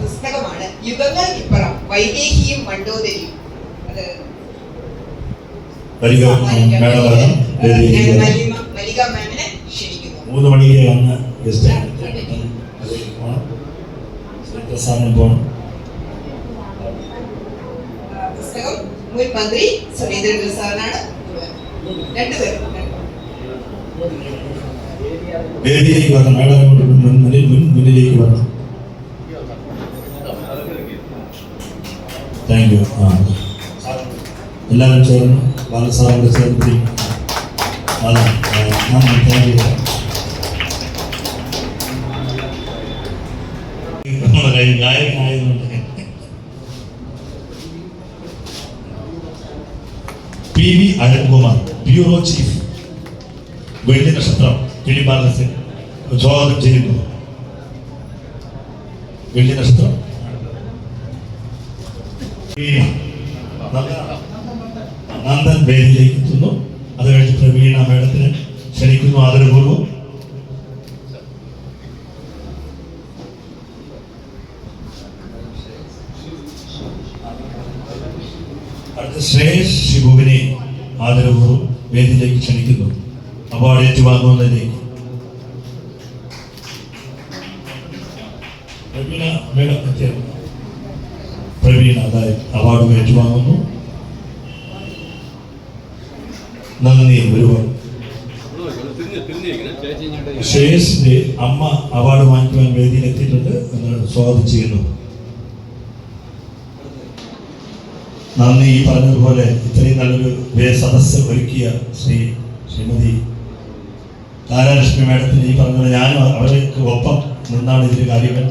പുസ്തകമാണ് യുഗങ്ങൾക്കിപ്പുറം വൈദേഹിയും മണ്ഡോദരിയും. അത് മല്ലിക മാമിനെ ക്ഷണിക്കുന്നു. 3 മണിക്ക് വന്ന് ഗസ്റ്റ് പോകണം. പുസ്തകം മുൻ മന്ത്രി സുരേന്ദ്രൻ സാറിനാണ്. രണ്ടുപേരും വേദിയിലേക്ക് വരണം. മുന്നിലേക്ക് വരണം. Thank you. എല്ലാവരും ചേർന്ന് ബാലസാറിന്റെ ചേർന്ന് അതാണ്. Thank you. ഗായകനായതുകൊണ്ട് PV അരുൺകുമാർ, ബ്യൂറോ ചീഫ്, വെള്ളി നക്ഷത്രം കിളിമാനസിൽ സ്വാഗതം ചെയ്യുന്നു. വെള്ളി നക്ഷത്രം നന്ദൻ വേദിയിലേക്ക് എത്തുന്നു. അത് കഴിഞ്ഞ് പ്രവീണ മേഡത്തിന് ക്ഷണിക്കുന്നു ആദരപൂർവ്വം. അടുത്ത ശ്രേയസ് ഷിബുവിനെ ആദരപൂർവ്വം വേദിയിലേക്ക് ക്ഷണിക്കുന്നു. അവാർഡ് ഏറ്റുവാങ്ങുന്നതിലേക്ക് പ്രവീണ അതായത് അവാർഡ് ഏറ്റുവാങ്ങുന്നു. നന്ദി. ഒരുപാട് ശ്രേയസിന്റെ അമ്മ അവാർഡ് വാങ്ങിക്കുവാൻ വേദിയിൽ എത്തിയിട്ടുണ്ട് എന്ന് സ്വാഗതം ചെയ്യുന്നു. നന്ദി. ഈ പറഞ്ഞതുപോലെ ഇത്രയും നല്ലൊരു സദസ്സ് ഒരുക്കിയ ശ്രീമതി താരാലക്ഷ്മി മാഡത്തിന് ഈ പറഞ്ഞ ഞാനും അവർക്ക് ഒപ്പം നിന്നാണ് ഇതിന്റെ കാര്യങ്ങൾ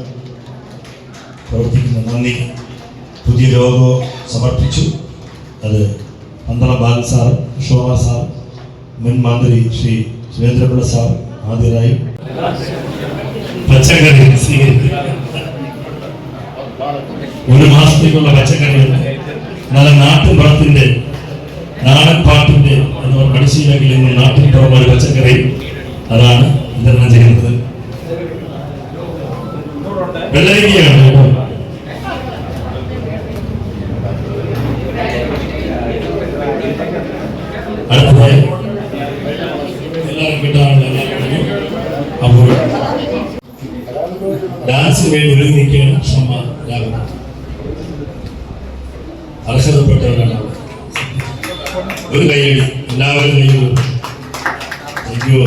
പ്രവർത്തിക്കുന്നത്. നന്ദി. പുതിയ ലോഗോ സമർപ്പിച്ചു. അത് പന്തള ബാലൻ സാർ, ശോഭ സാർ, മുൻ മന്ത്രി ശ്രീ സുരേന്ദ്രപിള്ള സാർ ആദ്യമായും പച്ചക്കറി സ്വീകരിക്കും. 1 മാസത്തേക്കുള്ള പച്ചക്കറികൾ നല്ല നാട്ടുപുറത്തിന്റെ നാടൻ പാട്ടിന്റെ എന്ന് മടിശീലകിൽ നിന്ന് നാട്ടിൻപുറം ഒരു പച്ചക്കറി അതാണ് വിതരണം ചെയ്യുന്നത്. വെള്ളരിക്കയാണ്. അടുത്തതായി എല്ലാവരും കിട്ടാറുണ്ട്. അപ്പോൾ ഡാൻസിന് വേണ്ടി ഒരുങ്ങി നിൽക്കുകയാണ് ക്ഷമ രാഘവൻ. അർഹതപ്പെട്ടവരാണ്. ഒരു കൈയടി എല്ലാവരും കൈയ്യടി. Thank you.